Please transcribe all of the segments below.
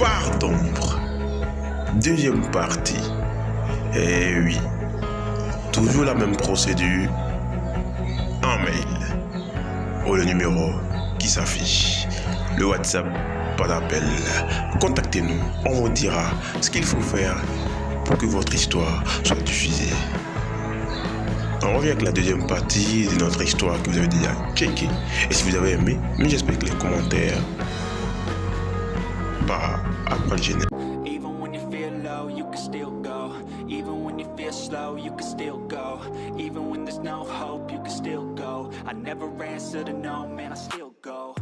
Part d'ombre. Deuxième partie. Eh oui. Toujours la même procédure. Un mail. Ou le numéro qui s'affiche. Le WhatsApp, pas d'appel. Contactez-nous. On vous dira ce qu'il faut faire pour que votre histoire soit diffusée. On revient avec la deuxième partie de notre histoire que vous avez déjà checké. Et si vous avez aimé, j'espère que les commentaires après le générique. Even when you feel low, you can still go. Even when you feel slow, you can still go. Even when there's no hope, you can still go. I never answer to no, man, I still go.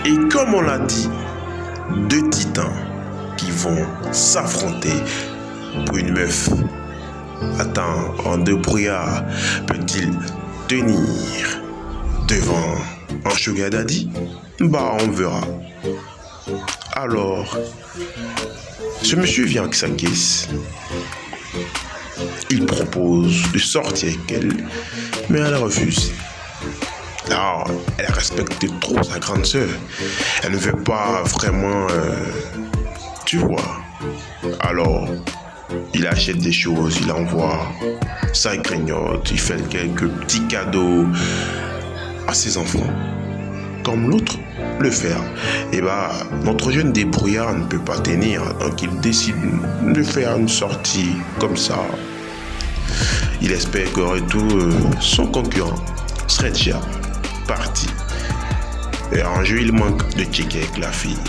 Et comme on l'a dit, deux titans qui vont s'affronter pour une meuf. Attends, en deux brouillards, peut-il tenir devant un sugar daddy? Bah, on verra. Alors, ce monsieur vient avec sa caisse. Il propose de sortir avec elle, mais elle refuse. Alors, elle respecte trop sa grande sœur. Elle ne veut pas vraiment, tu vois. Alors, il achète des choses, il envoie sa grignote, il fait quelques petits cadeaux à ses enfants. Comme l'autre le fait. Et bah, notre jeune débrouillard ne peut pas tenir, donc il décide de faire une sortie comme ça. Il espère qu'aurait tout son concurrent serait déjà parti. Et en jeu, il manque de checker avec la fille.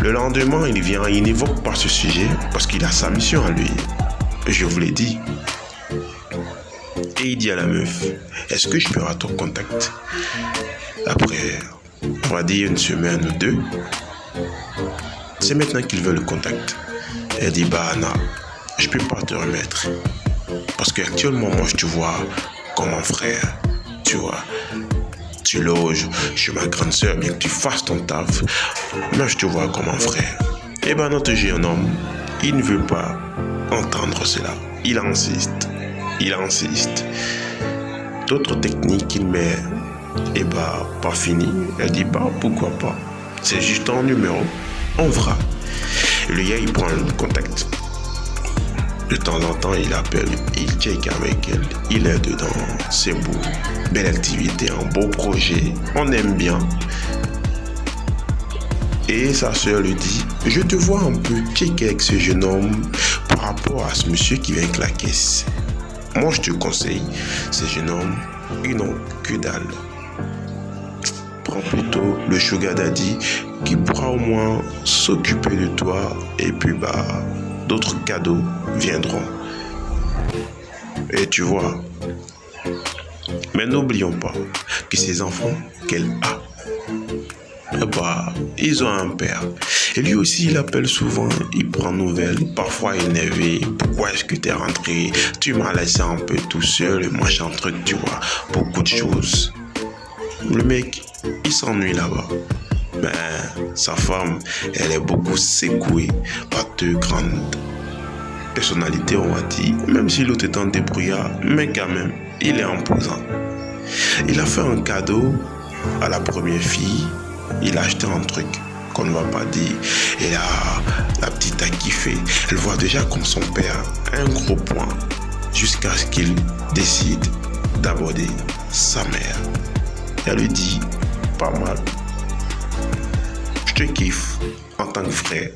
Le lendemain, il n'évoque pas ce sujet parce qu'il a sa mission à lui. Je vous l'ai dit. Et il dit à la meuf, est-ce que je peux avoir ton contact? Après, on va dire une semaine ou deux. C'est maintenant qu'il veut le contact. Elle dit, bah non, je peux pas te remettre. Parce qu'actuellement, moi, je te vois comme un frère. Tu vois, tu loges chez ma grande sœur, bien que tu fasses ton taf. Moi, je te vois comme un frère. Et ben, notre jeune homme, il ne veut pas entendre cela. Il insiste. D'autres techniques qu'il met, et bah, pas fini. Elle dit, bah, pourquoi pas. C'est juste un numéro. On verra. Et le gars, il prend le contact. De temps en temps, il appelle, il check avec elle, il est dedans, c'est beau, belle activité, un beau projet, on aime bien. Et sa soeur lui dit, je te vois un peu checker avec ce jeune homme par rapport à ce monsieur qui vient avec la caisse. Moi, je te conseille, ces jeunes hommes, ils n'ont que dalle. Prends plutôt le sugar daddy qui pourra au moins s'occuper de toi et puis bah, d'autres cadeaux viendront. Et tu vois, mais n'oublions pas que ces enfants qu'elle a, bah, ils ont un père. Et lui aussi, il appelle souvent, il prend nouvelles, parfois énervé. Pourquoi est-ce que tu es rentré? Tu m'as laissé un peu tout seul, machin truc, tu vois, beaucoup de choses. Le mec, il s'ennuie là-bas. Mais sa femme, elle est beaucoup secouée par deux grandes personnalités, on va dire. Même si l'autre est un débrouillard, mais quand même, il est imposant. Il a fait un cadeau à la première fille. Il a acheté un truc qu'on ne va pas dire. Et là, la petite a kiffé. Elle voit déjà comme son père un gros point. Jusqu'à ce qu'il décide d'aborder sa mère. Elle lui dit, pas mal. Je te kiffe en tant que frère.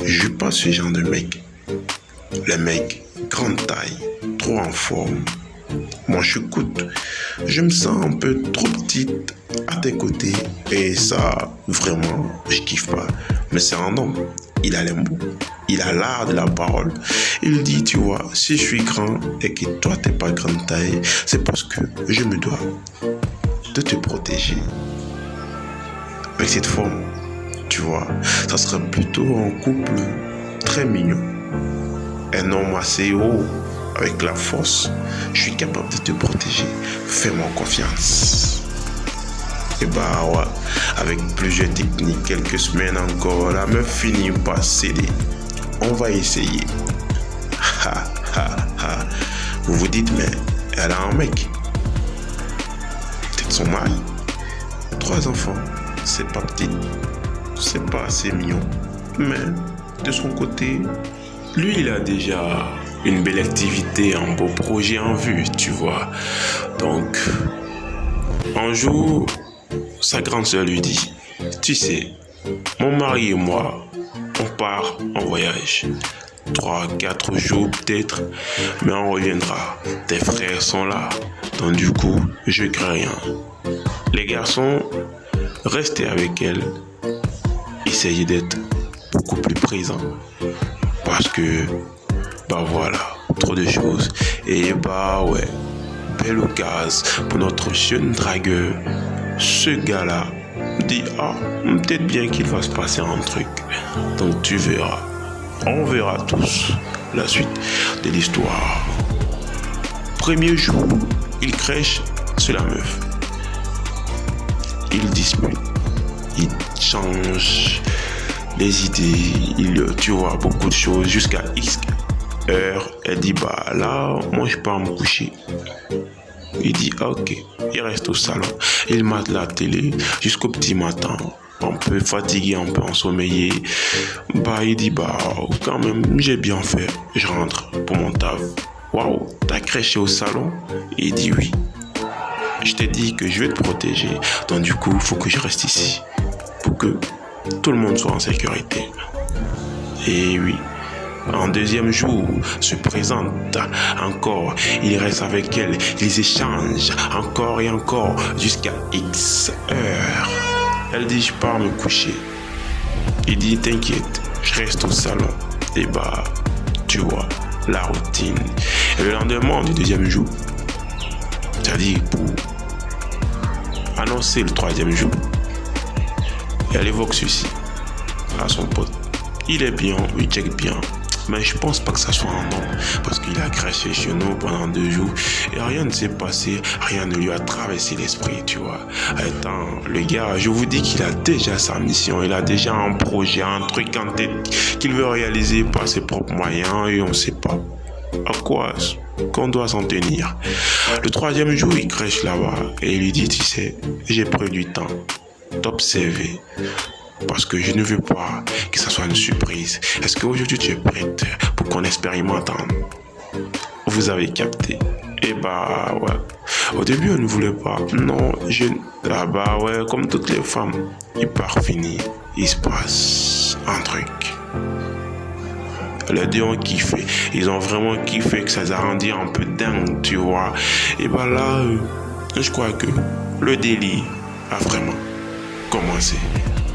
Je suis pas ce genre de mec. Le mec, grande taille, trop en forme. Moi, je coûte. Je me sens un peu trop petite à tes côtés. Et ça, vraiment, je kiffe pas. Mais c'est un homme. Il a les mots. Il a l'art de la parole. Il dit, tu vois, si je suis grand et que toi, t'es pas grande taille, c'est parce que je me dois de te protéger. Avec cette forme, tu vois, ça serait plutôt un couple très mignon. Un homme assez haut, avec la force, je suis capable de te protéger. Fais-moi confiance. Et bah ouais, avec plusieurs techniques, quelques semaines encore, la meuf finit par céder. On va essayer. Vous vous dites, mais elle a un mec. Peut-être son mari. 3 enfants. c'est pas petit, c'est pas assez mignon. Mais de son côté, lui, il a déjà une belle activité, un beau projet en vue, tu vois. Donc, un jour, sa grande sœur lui dit, tu sais, mon mari et moi, on part en voyage. 3-4 jours peut-être, mais on reviendra. Tes frères sont là, donc du coup, je crains rien. Les garçons, restez avec elle. Essayez d'être beaucoup plus présents. Parce que, bah voilà, trop de choses. Et bah ouais, belle occasion pour notre jeune dragueur. Ce gars-là dit, ah, peut-être bien qu'il va se passer un truc. Donc tu verras. On verra tous la suite de l'histoire. Premier jour, il crèche sur la meuf. Il dispute. Il change les idées. Tu vois, beaucoup de choses. Jusqu'à X heure, elle dit, bah là, moi je pars me coucher. Il dit, ok. Il reste au salon. Il mate la télé jusqu'au petit matin. Un peu fatigué, un peu ensommeillé. Bah, il dit, bah, quand même, j'ai bien fait. Je rentre pour mon taf. Waouh, t'as crèché au salon? Il dit oui. Je t'ai dit que je vais te protéger. Donc, du coup, il faut que je reste ici. Pour que tout le monde soit en sécurité. Et oui. En deuxième jour, se présente encore. Il reste avec elle. Ils échangent encore et encore jusqu'à X heures. Elle dit, je pars me coucher. Il dit, t'inquiète, je reste au salon. Et bah, tu vois, la routine. Et le lendemain du deuxième jour, c'est-à-dire pour annoncer le troisième jour, elle évoque ceci à son pote. Il est bien, il check bien. Mais je pense pas que ça soit un homme, parce qu'il a craché chez nous pendant 2 jours et rien ne s'est passé, rien ne lui a traversé l'esprit, tu vois. Attends, le gars, je vous dis qu'il a déjà sa mission, il a déjà un projet, un truc en tête qu'il veut réaliser par ses propres moyens et on sait pas à quoi qu'on doit s'en tenir. Le troisième jour, il crèche là-bas et il lui dit, tu sais, j'ai pris du temps d'observer. Parce que je ne veux pas que ça soit une surprise. Est-ce qu'aujourd'hui tu es prête pour qu'on expérimente? Vous avez capté? Et bah ouais. Au début on ne voulait pas. Non, ah bah ouais, comme toutes les femmes. Et par fini, il se passe un truc. Les deux ont kiffé. Ils ont vraiment kiffé, que ça les a rendus un peu dingue, tu vois. Et bah là, je crois que le délire a vraiment commencé.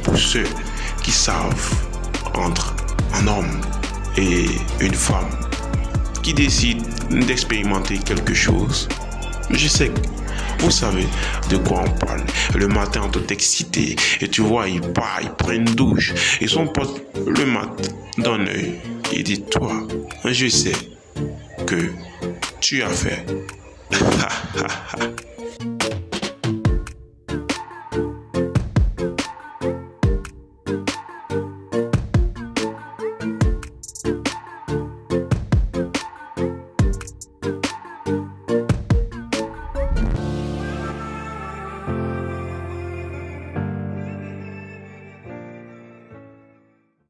Pour ceux qui savent entre un homme et une femme qui décident d'expérimenter quelque chose. Je sais que vous savez de quoi on parle. Le matin, tout excité. Et tu vois, il part, il prend une douche. Et son pote le mate d'un œil. Il dit, toi, je sais que tu as fait.